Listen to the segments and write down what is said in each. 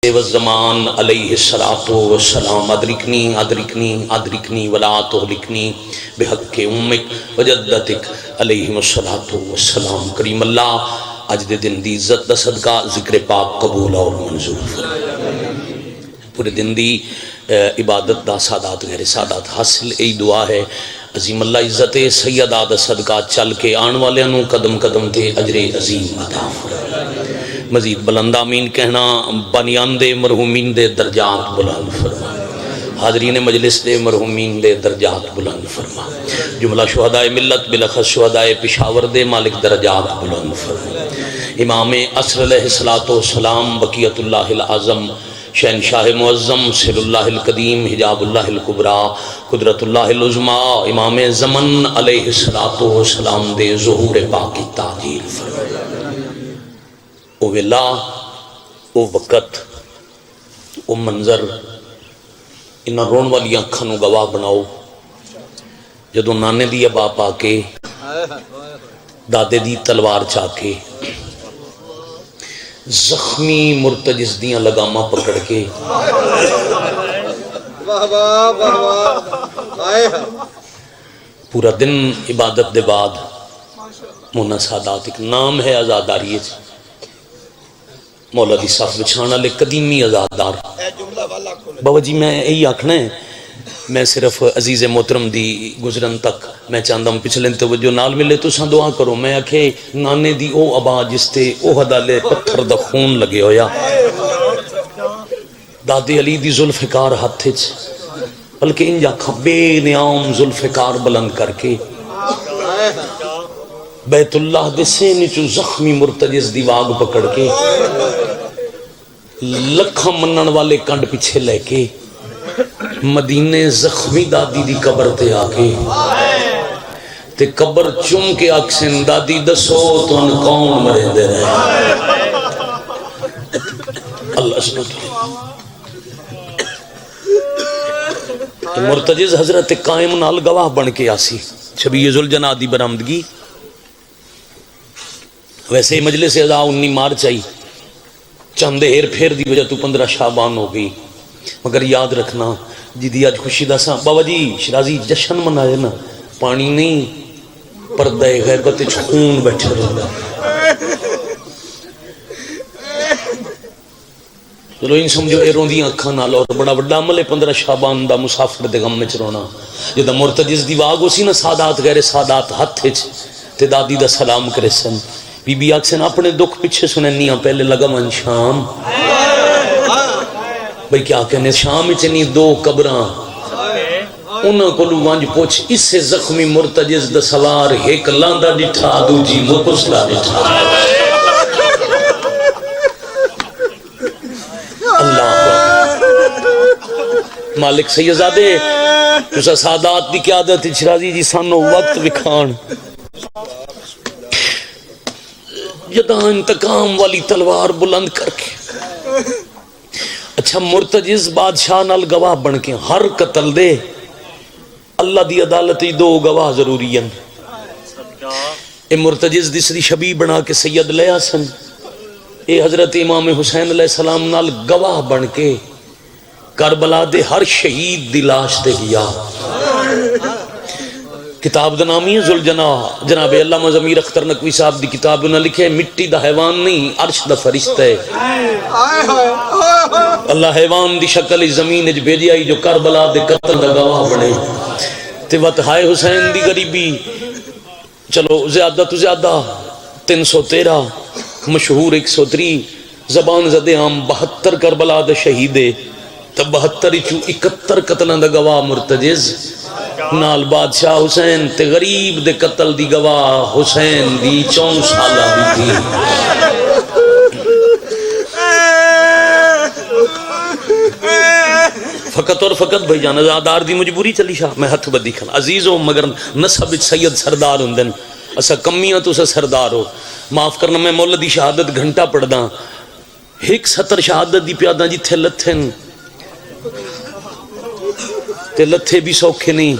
والزمان علیہ الصلاۃ والسلام ادرکنی ادرکنی ادرکنی ولا تہلکنی بحق امک وجدتک علیہم الصلاۃ والسلام۔ کریم اللہ اج دے دن دی عزت دا صدقہ ذکر پاک قبول اور منظور فرمائے۔ پورے دن دی عبادت دا سادات غیر سادات حاصل ای دعا ہے عظیم اللہ عزت سیدہ دا صدقہ چل کے آن والے نو قدم قدم تے اجر عظیم عطا فرمائے۔ مزید بلند آمین کہنا بانیان دے مرحومین دے درجات بلند فرما، حاضرین مجلس دے مرحومین دے درجات بلند فرما، جملہ شہداء ملت بلخص شہداء پشاور دے مالک درجات بلند فرما۔ امام عصر علیہ السلام بقیت اللہ العظم شہنشاہ معظم سر اللہ القدیم حجاب اللہ الکبریٰ قدرت اللہ العظمیٰ امام زمن علیہ السلام دے ظہور پاک کی تعجیل فرما۔ او ویلا او وقت او منظر انہاں رون والی اکھاں نو گواہ بناؤ جدوں نانے دی ابا پا کے دادے دی تلوار چا کے زخمی مرتجز دیاں لگاماں پکڑ کے پورا دن عبادت دے بعد مونا سادات ایک نام ہے آزاداری مولا دی صاف بچھانا لے قدیمی ازادار۔ بابا جی میں یہی آکھنا ہے، میں صرف عزیز محترم دی گزرن تک میں چاہتا ہوں پچھلے توجہ نال ملے تو ساں دعا کرو۔ میں آکھے نانے دی او ابا جس تے او حدالے پتھر دا خون لگے ہویا، دادی علی دی ذوالفقار ہاتھے چ بلکہ انجا کھبے نیام ذوالفقار بلند کر کے بیت اللہ دے سینے چو زخمی مرتجز دی واگ پکڑ کے لکھاں منن والے کنڈ پیچھے لے کے مدینے زخمی دادی دی قبر تے آکے تے قبر چم کے آکسن دادی دسو تو ان کون مرے دے رہے اللہ سنت مرتجز حضرت قائم نال گواہ بن کے آسی شبیہ ذوالجناح دی برآمدگی۔ ویسے ہی مجلس اعزا 19 مارچ آئی چاندے ہیر پھیر دی وجہ تو 15 شعبان ہو گئی، مگر یاد رکھنا جی دی آج خوشی دا ساں بابا جی شرازی جشن منائے نا پانی نہیں پردہ غیبت خون بیٹھے رہا۔ چلو ان سمجھو اے روندیاں اکھاں نال اور بڑا بڑا عمل ہے 15 شعبان دا مسافر دے غم وچ رونا۔ جدا مرتجز دی واگ اسی نا سادات غیر سادات ہاتھ وچ تے دادی دا سلام کرے سن، بی بی آکسن اپنے دکھ پیچھے سننیاں پہلے لگا من شام بھئی کیا کہنے شام چنی دو قبراں انہاں کو لوانج پوچھ اس سے زخمی مرتجز دا سوار ایک لاندہ ڈٹھا دو جی مکسلا ڈٹھا۔ اللہ مالک سیدزادے تسا سادات دی قیادت شرازی جی سانو وقت وکھان جدا انتقام والی تلوار بلند کر کے اچھا مرتجز بادشاہ نال گواہ بن کے ہر قتل دے اللہ دی عدالت دو گواہ ضروری ہیں۔ اے مرتجز دی شبیہ بنا کے سید لے آسن، اے حضرت امام حسین علیہ السلام نال گواہ بن کے کربلا دے ہر شہید دی لاش دے گیا۔ کتاب دا نامی ہے ذوالجناح، جناب علامہ ضمیر اختر نقوی صاحب دی کتاب انہوں نے لکھے مٹی دا حیوان نہیں عرش دا فرشتہ ہے۔ اللہ حیوان دی شکل زمین اج بھیجی آئی جو کربلا دے قتل دا گواہ بنے تے وقت ہائے حسین دی غریبی چلو زیادہ تو زیادہ 313 مشہور 103 زبان زدے عام 72 کربلا دے شہیدے تو 72 چو 71 قتلان دا گواہ مرتجز نال بادشاہ حسین تے غریب دے قتل دی گواہ حسین دی 4 سالہ بھی تھی۔ فقط اور فقط بھائی جان ازادار دی مجبوری چلی شاہ میں ہتھ بدی کھانا عزیزوں مگر نسب سید سردار ہوندن اسا کمیاں تو اسا سردار ہو معاف کرنا۔ میں مولا دی شہادت گھنٹہ پڑھ دا 170 شہادت دی پیادہ جی تھے لتھن تے لتھے بھی سوکھے نہیں۔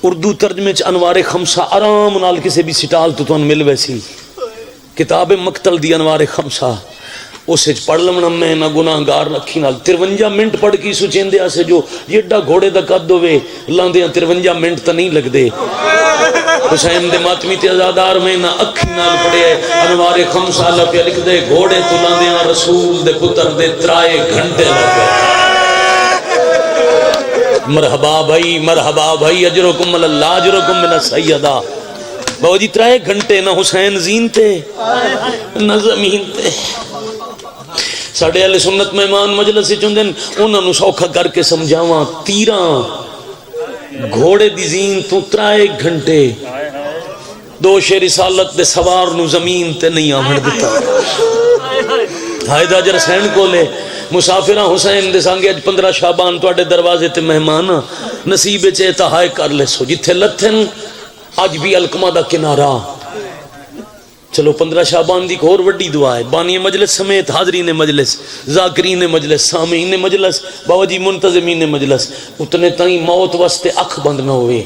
اردو ترجمے چ انوار خمسہ آرام نال کسے بھی سٹال تو مل ویسی کتاب مقتل دی انوار خمسہ اسے پڑھ لمنا میں نہ گناہگار رکھی نال 53 منٹ پڑھ کی سوچیں دیا سے جو ایڈا گھوڑے دا قد ہوئے لاندیاں 53 منٹ تا نہیں لگ دے حسین دے ماتمی تے ازادار میں نہ اکھی نال پڑھے انوار خمسالہ پہ لکھ دے گھوڑے تو لاندیاں رسول دے پتر دے 3 گھنٹے لگ گئے مرحبا بھائی اجرکم اللہ اجرکم من السیدہ بابا جی 3 گھنٹے نہ حسین زین تے نہ زمین تے ساڑھے اہل سنت مہمان مجلس چندن انہوں نے سوکھا کر کے سمجھاواں 13 گھوڑے دی زین تو 3 گھنٹے 2 رسالت دے سوار نو زمین تے نہیں آمن دیتا حائدہ اجر حسین کو لے مسافرہ حسین دے سانگے اج 15 شعبان تو اڈے دروازے تے مہمانا نصیب چیتا ہائے کر لے سو جتھے لتھن اج بھی الکمہ دا کنارہ چلو 15 شعبان دی اور وڈی دعا ہے بانی مجلس سمیت حاضرین مجلس ذاکرین مجلس سامعین مجلس بابا جی منتظمین مجلس اتنے تائیں موت واسطے اکھ بند نہ ہوئے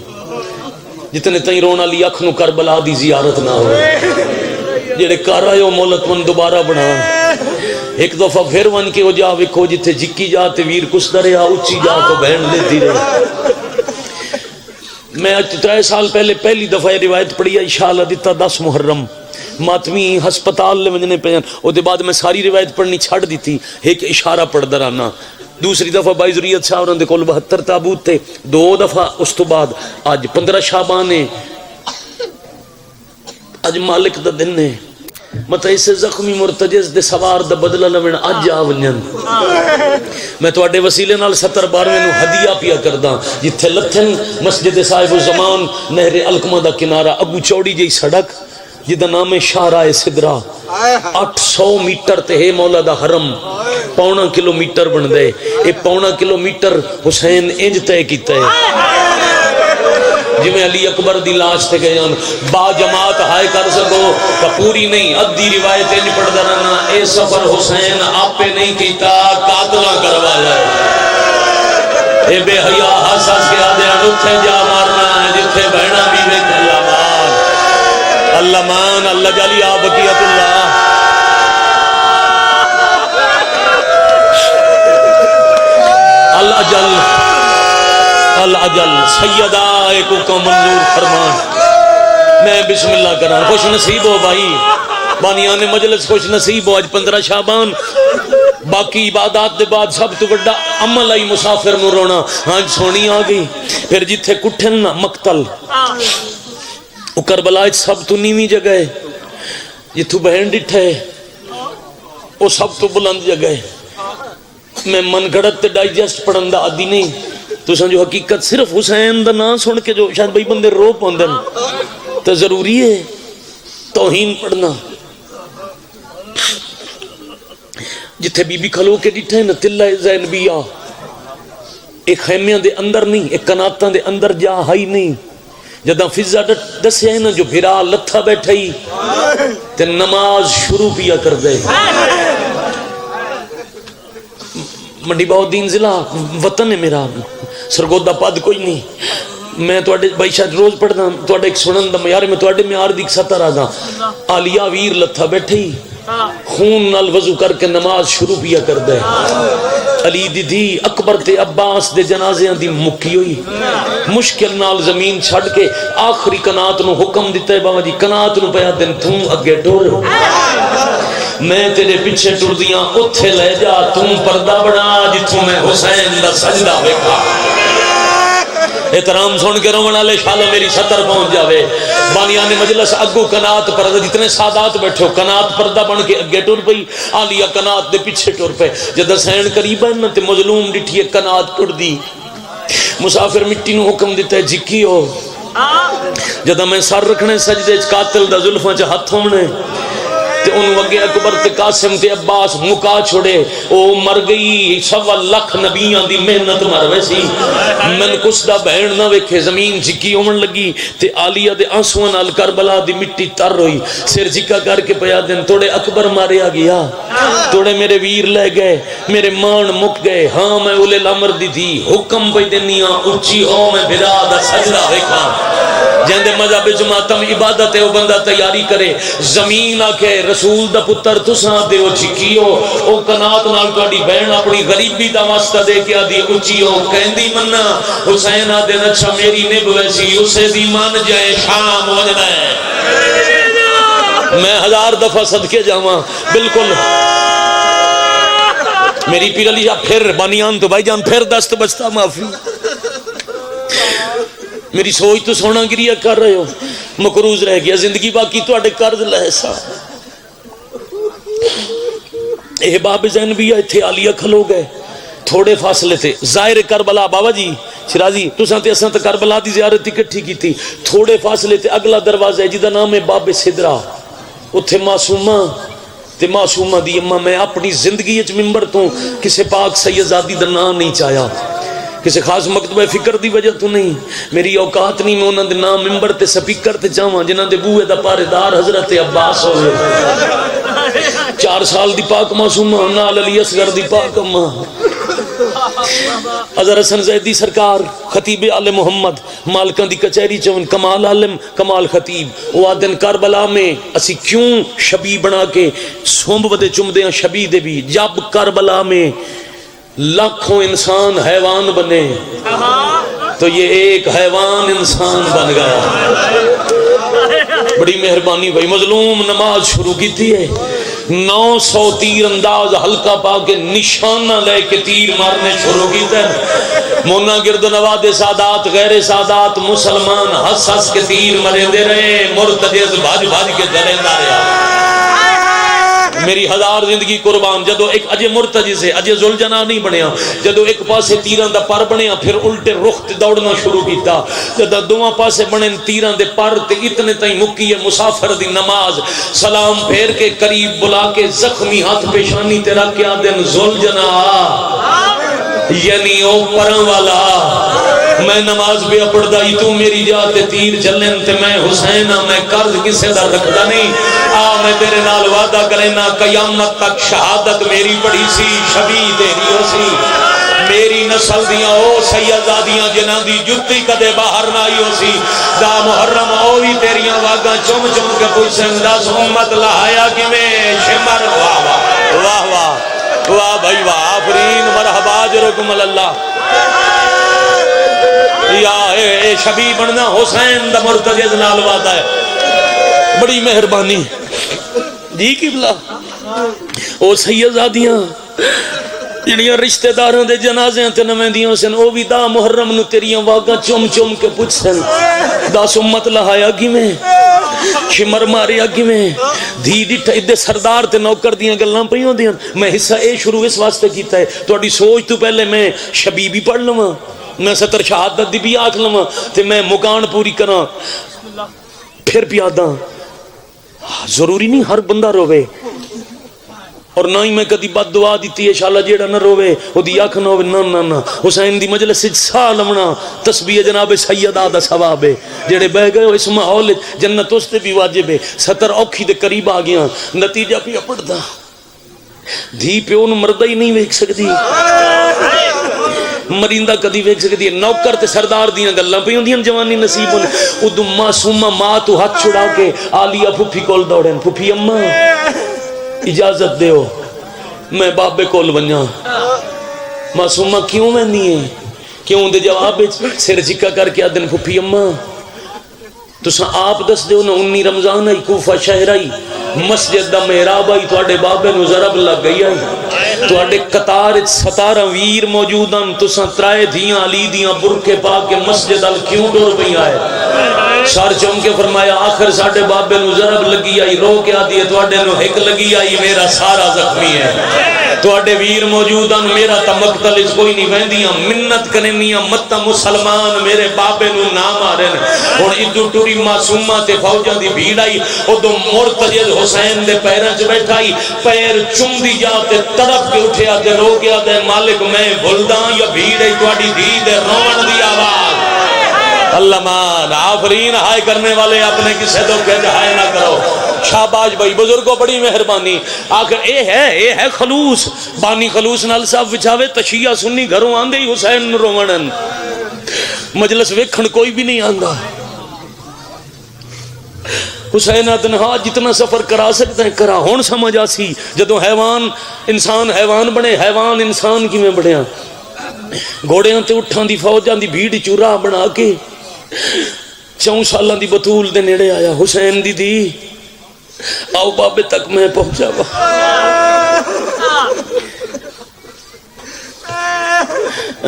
جتنے تائیں رونا لی اکھ نو کربلا دی زیارت نہ ہوئے جڑے کر آئے ہو مولت من دوبارہ بنا ایک دفعہ پھر ون کے ہو جا وکھو جتھے جکی جا تے ویر کس دریا اچھی جا تو بہن لیتی رہے میں 3 سال پہلے پہلی دفعہ یہ روایت پڑھی ہے انشاءاللہ دیتا 10 محرم ماتمی ہسپتال لے ونجنے پہ او دے بعد میں ساری روایت پڑھنی چھڑ دی تھی ایک اشارہ پڑھ درانا دوسری دفعہ بائی ذریعت صاحب رہن دے کول 72 تابوت تھے 2 دفعہ اس تو بعد آج 15 شعبان ہے آج مالک دا دن ہے مطلب اسے زخمی مرتجز دے سوار دا بدلہ لمن آج آونین میں تو اڈے وسیلے نال 70 بار میں نو ہدیہ پیا کرداں جتھے لتھن مسجد صاحب الزمان نہر الکمہ دا کنارہ ابو چوڑی جی سڑک جدہ نام شاہراہ صدرہ 800 میٹر تے ہے مولا دا حرم 1.25 کلومیٹر بن دے اے 1.25 کلومیٹر حسین انج تے کیتا ہے جی میں علی اکبر دی لاش تے گئے با جماعت ہائے کر سکو کہ پوری نہیں ادھی روایت انج پڑھ درنا اے سفر حسین آپ پہ نہیں کیتا قاتلہ کروایا اے بے حیاء حساس کے آدھے انتھے جا مارنا ہے جتھے بہنا بھی میں اللہ مان اللہ جالی آبکیت اللہ العجل سیدہ ایک کو منظور فرمان میں بسم اللہ کرا خوش نصیب ہو بھائی بانیان مجلس خوش نصیب ہو آج 15 شعبان باقی عبادات دے بعد سب تو بڑا عمل آئی مسافر نو رونا آج سونی آگئی پھر جتھے کٹھن نا مقتل وہ کربلا سب تو نیوی جگہ ہے جتھو بہن ڈٹھے وہ سب تو بلند جگہ ہے میں من گھڑت تے ڈائجسٹ پڑھن دا عادی نہیں تو سمجھو حقیقت صرف حسین دا نام سن کے جو شاید بھائی بندے رو پوندن تو ضروری ہے توہین پڑھنا جتھے بی بی کھلو کے ڈٹھے نا تلہ زینبیہ ایک خیمیاں دے اندر نہیں ایک کناتاں دے اندر جا ہائی نہیں جدہ فضا دسے ہیں نا جو بھرا لتھا بیٹھائی تے نماز شروع پیا کر دے منڈی باؤ دین ضلع وطن ہے میرا سرگودہ پاد کوئی نہیں میں تو بھائی شاید روز پڑھنا تو ایک سنن دا میار میں تو میار دیکھ ستا رہا دا آلیا ویر لتھا بیٹھائی خون نال وضو کر کے نماز شروع پیا کر دے علی دی دی اکبر تے عباس دے جنازیاں دی مکی ہوئی مشکل نال زمین چھڑ کے آخری کنات نو حکم دیتا ہے بابا جی کنات نو پیا دن تم اگے ٹور میں تیرے پیچھے ٹر دیاں اتھے لے جا تم پردہ بنا جتوں میں حسین دا سجدہ بیکھا احترام سن کے رومن والے شالہ میری 70 پہنچ جاوے بانیان مجلس اگو کنات پردہ جتنے سادات بیٹھے ہو کنات پردہ بن کے اگے ٹر پئی آلیا کنات دے پیچھے ٹر پے جد حسین قریب ہے تے مظلوم ڈٹھی کنات ٹر دی مسافر مٹی نو حکم دیتا ہے جکی ہو جدہ میں سر رکھنے سجدے قاتل دا زلفاں چ ہاتھ ہونے تے انہوں اگے اکبر تے قاسم تے عباس مکا چھوڑے او مر گئی 1.25 لاکھ نبیاں دی محنت مر ویسی من کس دا بہن نہ ویکھے زمین جھکی ہومن لگی تے عالیہ دے آنسواں نال کربلا دی مٹی تر ہوئی سر جھکا کر کے پیا دن توڑے اکبر ماریا گیا توڑے میرے ویر لے گئے میرے مان مک گئے ہاں میں اولے الامر دی تھی حکم پہ دنیا اونچی ہو میں بلا دا سجدہ ویکھاں جندے مذہب جماعتم عبادت ہے وہ بندہ تیاری کرے زمین آکھے رسول دا پتر تساں دے او چکیو او کنات نال تہاڈی بہن اپنی غریبی دا واسطہ دے کے آدھی اچیو کہندی مننا حسین آدے اچھا میری نب ویسی اسے دی مان جائے شام وجنا ہے میں 1000 دفعہ صدقے جاواں بالکل میری پیر علی شاہ پھر بانیان تو بھائی جان پھر دست بچتا معافی میری سوچ تو سونا گریا کر رہے ہو مقروض رہ گیا زندگی باقی تو اڈے قرض لہسا احباب زین بھی ایتھے عالیہ کھلو گئے تھوڑے فاصلے تھے ظاہر کربلا بابا جی شرازی تساں تے اساں تے کربلا دی زیارت اکٹھی کیتی تھوڑے فاصلے تے اگلا دروازہ ہے جدا نام ہے باب سدرا اوتھے معصومہ تے معصومہ دی اماں میں اپنی زندگی وچ منبر تو کسے پاک سیدزادی دا نام نہیں چاہیا کسی خاص مکتبہ فکر دی وجہ تو نہیں میری اوقات نہیں میں انہاں دے نام ممبر تے سپیکر تے چاہواں جنہاں دے بوئے دا پارے دار حضرت عباس ہوئے 4 سال دی پاک معصومہ نال علی اصغر دی پاک اماں اظہر حسن زیدی سرکار خطیب آل محمد مالکان دی کچہری چون کمال عالم کمال خطیب وہ آدن کربلا میں اسی کیوں شبی بنا کے سومب ودے چمدے ہیں شبی دے بھی جب کربلا میں لاکھوں انسان حیوان بنے تو یہ ایک حیوان انسان بن گیا بڑی مہربانی بھائی مظلوم نماز شروع کی تھی ہے 900 تیر انداز ہلکا پا کے نشانہ لے کے تیر مارنے شروع کی تھے مونا گرد نواد سادات غیر سادات مسلمان ہس ہس کے تیر مرے دے رہے مرتجز بھاج بھاج کے درندہ رہا میری 1000 زندگی قربان جدو ایک اجے مرتجز ہے اجے ذوالجنا نہیں بنیا جدو ایک پاسے تیران دا پر بنیا پھر الٹے رخ تے دوڑنا شروع کیتا جدو دوواں پاسے بنے تیران دے پر تے اتنے تائیں مکی ہے مسافر دی نماز سلام پھیر کے قریب بلا کے زخمی ہاتھ پیشانی تے رکھ کے آدن ذوالجنا یعنی او پران والا میں نماز بھی اپڑ دائی تو میری جاتے تیر چلن تے میں حسین میں قرض کسے دا رکھدا نہیں میں تیرے نال وعدہ کرینا قیامت تک شہادت میری پڑی سی شبی تیری ہو سی میری نسل دیاں او سیدزادیاں جنہاں دی جتی کدے باہر نہ آئی ہو سی دا محرم اوی تیریاں واگاں چم چم کے پوچھیں دس امت لہایا کی میں شمر واہ واہ واہ واہ واہ بھائی واہ آفرین مرحبا جرکم اللہ یا اے شبی بننا حسین دا مرتجز نال وعدہ ہے بڑی مہربانی جی قبلہ او سیدزادیاں جنیاں رشتہ داراں دے جنازے تے نویندیاں سن او بھی دا محرم نو تیریاں واگاں چم چم کے پوچھن دس امت لہایا کیویں شمر ماریا کیویں دھی ڈٹھ ادے سردار تے نوکر دیاں گلاں پئیاں ہوندیاں میں حصہ اے شروع اس واسطے کیتا ہے تہاڈی سوچ تو پہلے میں شبی بھی پڑھ لواں میں ستر شہادت دی بھی آکھ لواں تے میں مکان پوری کراں پھر پیاداں ضروری نہیں ہر بندہ روے اور نہ ہی میں کدی بد دعا دیتی ہے انشاءاللہ جیڑا نہ روے او دی اکھ نہ ہوے نہ نہ حسین دی مجلس وچ سا لمنا تسبیح جناب سیدہ دا ثواب ہے جڑے بہ گئے اس ماحول جنت اس تے بھی واجب ہے 70 اوکھی دے قریب آ گیا نتیجہ پیا پڑدا دھی پیو نو مردا ہی نہیں ویکھ سکدی مریندا کدی ویکھ سکدی ہے نوکر تے سردار دیاں گلاں پئی ہوندیاں جوانی نصیب ہون اودوں معصومہ ماں تو ہاتھ چھڑا کے عالیہ پھپھی کول دوڑن پھپھی اماں اجازت دیو میں بابے کول ونجاں معصومہ کیوں وینی ہے کیوں دے جواب سر چکا کر کے آدن پھپھی اماں تساں آپ دس دیو نا 19 رمضان آئی کوفہ شہر آئی مسجد دا محراب آئی تواڈے بابے نو ضرب لگ گئی آئی تواڈے قطار 17 ویر موجوداں تساں ترائے دھیاں علی دیاں برکے پا کے مسجد ال کیوں ڈور پئی آئے سر چم کے فرمایا آخر ساڈے بابے نو ضرب لگی آئی رو کے آدھی ہے تواڈے نو ہک لگی آئی میرا سارا زخمی ہے تواڈے ویر موجوداں میرا تا مقتل اس کوئی نہیں ویندیاں منت کرنیاں مت مسلمان میرے بابے نو نہ مارن ہن ادو ٹوری معصومہ تے فوجاں دی بھیڑ آئی اودوں مرتجز حسین دے پیراں چ بیٹھائی پیر چومدی جا تے تڑپ کے اٹھیا تے رو گیا تے مالک میں بھلداں یا بھیڑ ہے تواڈی دھی دے روون دی آواز اللہ مان آفرین ہائے کرنے والے اپنے کسے دھوکے ہائے نہ کرو شاباش بھائی بزرگوں بڑی مہربانی آخر اے ہے خلوص بانی خلوص نال صاحب وچھاوے تشیعہ سنی گھروں آندے ہی حسین روونن مجلس ویکھن کوئی بھی نہیں آندا حسین آدن ہاں جتنا سفر کرا سکتا ہے کرا. ہون سمجھ آسی جدو حیوان انسان حیوان بنے حیوان انسان کی میں بڑھیا. گھوڑیاں تے اٹھاں دی فوجاں دی بھیڑ چورا بنا کے 4 سالاں دی بطول دے نیڑے آیا. حسین دی دی آؤ بابے تک میں پہنچا وا.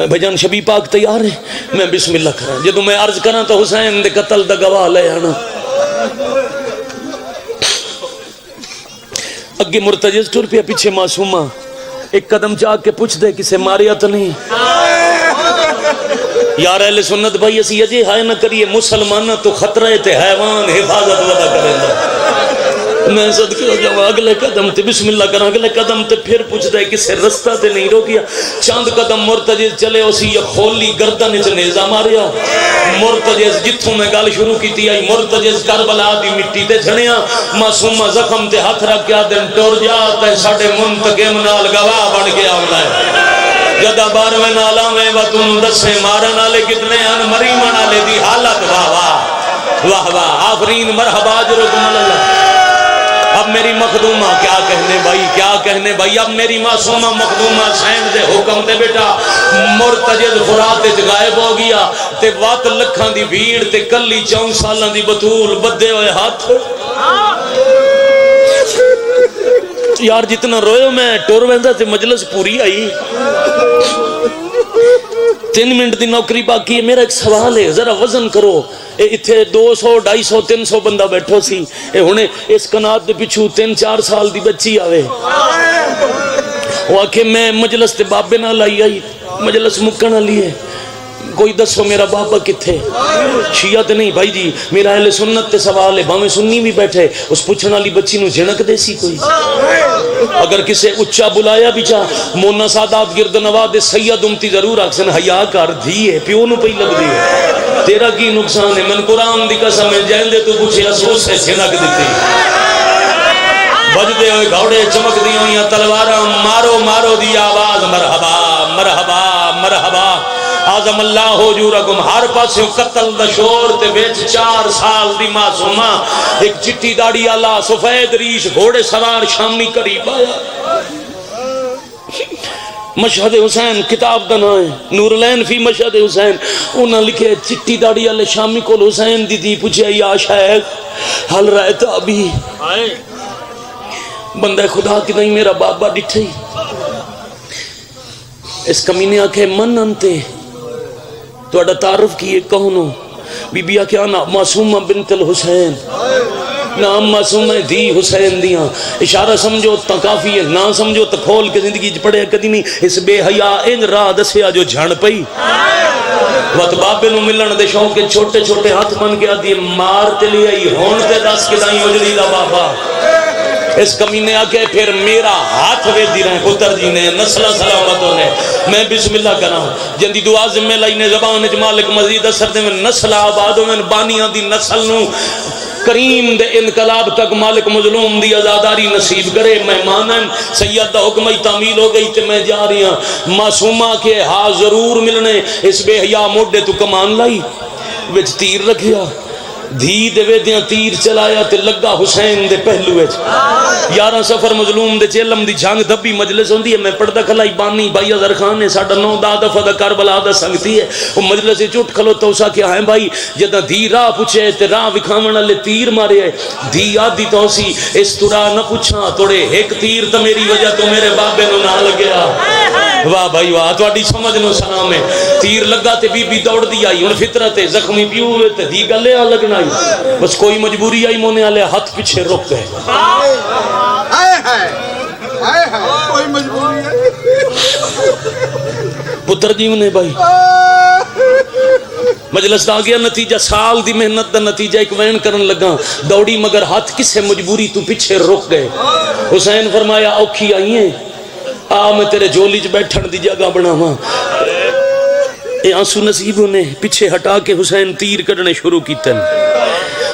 بھجان شبی پاک تیار ہے میں بسم اللہ کراں. جدو میں عرض کراں تو حسین دے قتل دا گواہ لے آنا. اگے مرتجز ٹر پیا پیچھے معصومہ. ایک قدم چاہ کے پوچھ دے کسے ماریا تو نہیں. یار اہل سنت بھائی اسی اجے ہائے نہ کریے مسلمان تو خطرہ تے حیوان حفاظت ودا کریں گا. میں صدقے ہو جاؤں اگلے قدم تے بسم اللہ کراں. اگلے قدم تے پھر پوچھ دے کسے رستہ تے نہیں روکیا. چاند قدم مرتجز چلے اسی یا کھولی گردن چ نیزہ ماریا. مرتجز جتھوں میں گل شروع کیتی آئی مرتجز کربلا دی مٹی تے جھڑیا. معصومہ زخم تے ہاتھ رکھ کے دن ٹر جا تے ساڈے منتقم نال گواہ بن کے آوندا ہے. جدا 12ویں نالا میں و تم دسے مارن والے کتنے ان مریمن والے دی حالت واہ واہ واہ واہ. آفرین مرحبا جرکم اللہ. اب میری مخدومہ کیا کہنے بھائی کیا کہنے بھائی. اب میری معصومہ مخدومہ سین دے حکم تے بیٹا مرتجز فرات وچ غائب ہو گیا تے وات لکھاں دی بھیڑ تے کلی 4 سالاں دی بطول بدے ہوئے ہاتھ. یار جتنا روئے میں ٹور ویندا تے مجلس پوری آئی. 3 منٹ دی نوکری باقی ہے. میرا ایک سوال ہے ذرا وزن کرو. اتھے 200 250 300 بندہ بیٹھو سی. ہنے اس کنات دے پچھو 3-4 سال دی بچی آوے وہ آکھے میں مجلس تے بابے نہ لائی آئی مجلس مکن والی ہے کوئی دسو میرا بابا کتھے. شیعہ تے نہیں بھائی جی میرا اہل سنت تے سوال ہے. باویں سنی بھی بیٹھے اس پوچھن والی بچی نو جھنک دے سی کوئی. اگر کسے اچھا بلایا بھی چاہ مونا سادات گرد نواز سید امتی ضرور آکسن حیا کر دھی ہے پیو نو پئی لگ دی ہے. تیرا کی نقصان ہے. من قرآن دی قسم ہے جیندے تو پوچھے اسوس سے جھنک دیتی. بجدے ہوئے گھوڑے چمک دی ہوئی تلواراں مارو مارو دی آواز مرحبا مرحبا مرحبا. آزم اللہ ہو جورکم. ہر پاسے قتل دا شور تے بیچ 4 سال دی معصومہ ایک چٹی داڑی آلا سفید ریش گھوڑے سوار شامی قریب آیا. مشہد حسین کتاب دا نام ہے نورالعین فی مشہد حسین. انہاں لکھے چٹی داڑی والے شامی کول حسین دی پوچھے یا شیخ حل رہتا ابھی بندہ خدا کی نہیں میرا بابا ڈٹھے. اس کمینے آکھے من انتے تو اڈا تعارف کیے کونو. بی بی آکھے آنا معصومہ بنت الحسین نام معصومہ دی حسین دیاں. اشارہ سمجھو تا کافی ہے نہ سمجھو تا کھول کے زندگی پڑھے کدی نہیں. اس بے حیا ان راہ دسیا جو جھڑ پئی وقت بابے نو ملن دے شوق کے چھوٹے چھوٹے ہاتھ بن کے آدھی مار تے لے آئی ہون تے دس کے دائیں اجڑی دا بابا. اس کمینے آکے پھر میرا ہاتھ وے دی رہے پتر جی نے نسلہ سلامتوں نے. میں بسم اللہ کرا جن دی دعا ذمہ لائی نے زبان اچ مالک مزید اثر دے میں نسل آبادوں میں بانیاں دی نسل نو کریم دے انقلاب تک مالک مظلوم دی ازاداری نصیب کرے. میں مانن سید دا حکم تعمیل ہو گئی تے میں جا رہی ہوں. معصومہ کے ہاں ضرور ملنے. اس بے حیا موڈے تو کمان لائی وچ تیر رکھیا دھی دے ویدیاں تیر چلایا تے لگا حسین دے پہلو وچ. 11 سفر مظلوم دے چیلم دی جھانگ دبی مجلس ہوندی ہے. میں پردہ کھلائی بانی بھائی اظہر خان نے ساڈا 9 دفعہ دا کربلا دا سنگتی ہے. وہ مجلس وچ اٹھ کھلوتا اسا کیا ہے بھائی جدا دھی راہ پوچھے تے راہ وکھاون والے تیر مارے ہے. دھی آدھی تو سی اس طرح نہ پوچھاں توڑے ایک تیر تو میری وجہ تو میرے بابے نو نہ لگیا. واہ بھائی واہ تہاڈی سمجھ نو سلام ہے. تیر لگا تے بی بی دوڑ دی آئی. ہن فطرت زخمی پیو تے دی گلے آ لگنا بس کوئی مجبوری آئی مونے والے ہاتھ پیچھے رک گئے. کوئی مجبوری پتر جی نے بھائی مجلس آ گیا. نتیجہ سال دی محنت دا نتیجہ ایک وین کرن لگا دوڑی مگر ہاتھ کسے مجبوری تو پیچھے رک گئے. حسین فرمایا اوکھی آئی ہیں آ میں تیرے جولی چ بیٹھن دی جگہ بناواں. اے آنسو نصیب نے پیچھے ہٹا کے حسین تیر کڈنے شروع کیتے.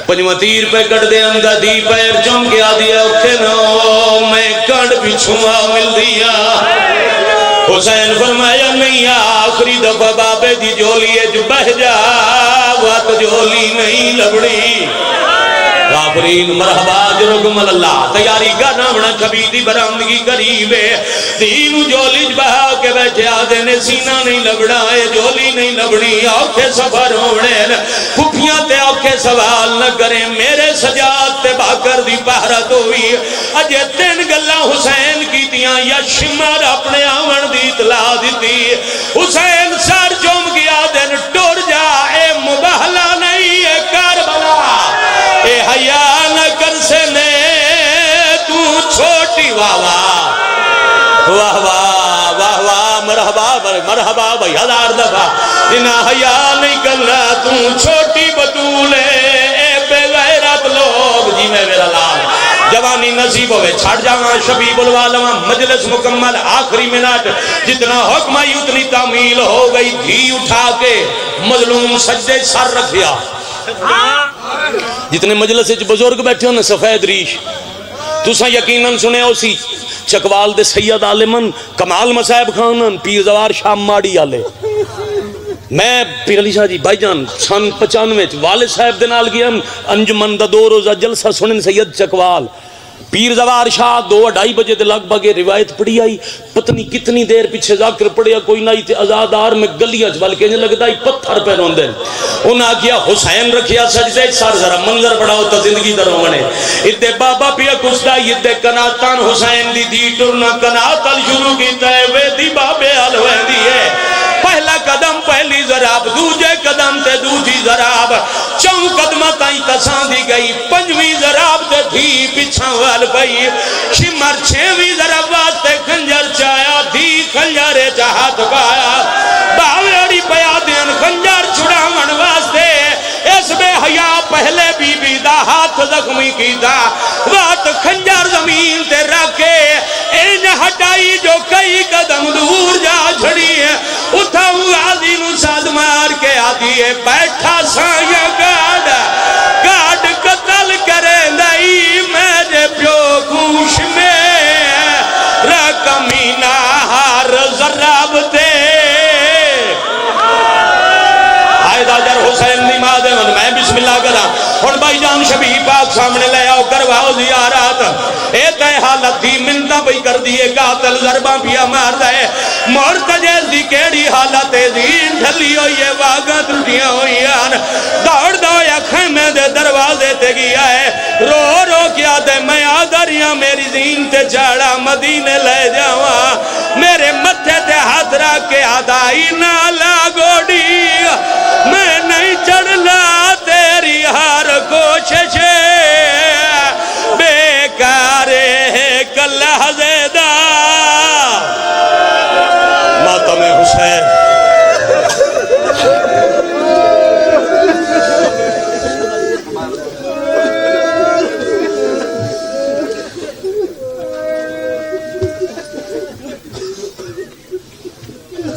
پنجواں تیر پہ کٹ دے اندھا دی پیر چم کے آدیا اوکھے نو میں کٹ پچھواں مل دیا. حسین فرمایا نہیں آخری دفعہ بابے دی جولی جو بہ جا وقت جولی نہیں لبڑی. غافرین مرحبا جرگم اللہ تیاری کرنا بنا کبھی دی برامدگی قریب ہے دین جولی بہا کے بیٹھے آدھے نے سینہ نہیں لبڑا ہے جولی نہیں لبڑی آنکھیں سفر ہونے پھپیاں تے آنکھیں سوال نہ کریں میرے سجاد تے باکر دی پہرت ہوئی اجے تین گلہ حسین کی تیاں یا شمار اپنے آمن دی اطلاع دیتی حسین سر جوم گیا دن ٹور جا اے مباہلہ نہیں اے کربلا اے حیا نہ کر سے نے تو چھوٹی واہ واہ واہ واہ واہ واہ مرحبا مرحبا بھائی ہزار دفعہ انہا حیا نہیں کرنا تو چھوٹی بطول اے بے غیرت لوگ جی میں میرا لال جوانی نصیب ہوئے چھاڑ جاواں شبیب الوالواں مجلس مکمل آخری منٹ جتنا حکم آئی اتنی تعمیل ہو گئی دھی اٹھا کے مظلوم سجدے سر رکھیا جتنے مجلس بزرگ بیٹھے ہونے سفید ریش تُسا یقیناً سنے اسی چکوال دے سید عالمن کمال مسائب خانن پیر زوار شام ماڑی آلے میں پیر علی شاہ جی بھائی جان سن 95 والد صاحب دے نال گیا انجمن دا 2 روزہ جلسہ سنن سید چکوال پیر زوار شاہ 2-2:30 بجے دے لگ بگے روایت پڑھی آئی پتنی کتنی دیر پیچھے ذاکر پڑھیا کوئی نہ تے ازادار میں گلیاں بلکہ انہیں لگتا ہی پتھر پہ روندے انہاں کیا حسین رکھیا سجدے سر ذرا منظر پڑھاؤ تا زندگی دروں منے ادھے بابا پیا کستا ادھے کناتان حسین دی دی ٹرنا کناتل شروع کی تیوے دی بابے علوے دیئے پہلا قدم پہلی ضراب دوجے قدم تے دوجی ضراب چون قدمہ تائیں تسان دی گئی پنجویں ضراب تے دھی پچھاں وال پئی شمر 6ویں ضراب واسطے خنجر چایا دھی خنجرے چاہت پایا باویڑی پیا دین خنجر چھڑاون واسطے اس بے حیا پہلے بی بی دا ہاتھ زخمی کی دا وات خنجر زمین تے رکھے این ہٹائی جو کئی قدم دور جا جھڑی ہے اتھاؤ آدھی نو ساد مار کے آدھی ہے بیٹھا سایہ گاڑ قتل کریں دائی میرے پیو گوش میں رکمینہ ہار ضراب دے آئیدہ جر حسین دی ماں دے میں بسم اللہ کرا اور بھائی جان شبیہ پاک سامنے لے آؤ کرواؤ زیارات اے تے حالت دی منتہ بھئی کر دیئے قاتل ضرباں پیا مار دے مرتجز دی کیڑی حالت دین ڈھلی ہوئی ہے واگاں ترٹیاں ہوئی ہیں دوڑ دو یا خیمے دے دروازے تے گیا ہے رو رو کیا دے میں آدھریاں میری زین تے جاڑا مدینے لے جاواں میرے متھے تے ہاتھ رکھ کے آدھائی نالا گوڑی میں نہیں چڑھلا تیری ہر کوشش بیکارے کلہ زیدہ ماتم حسین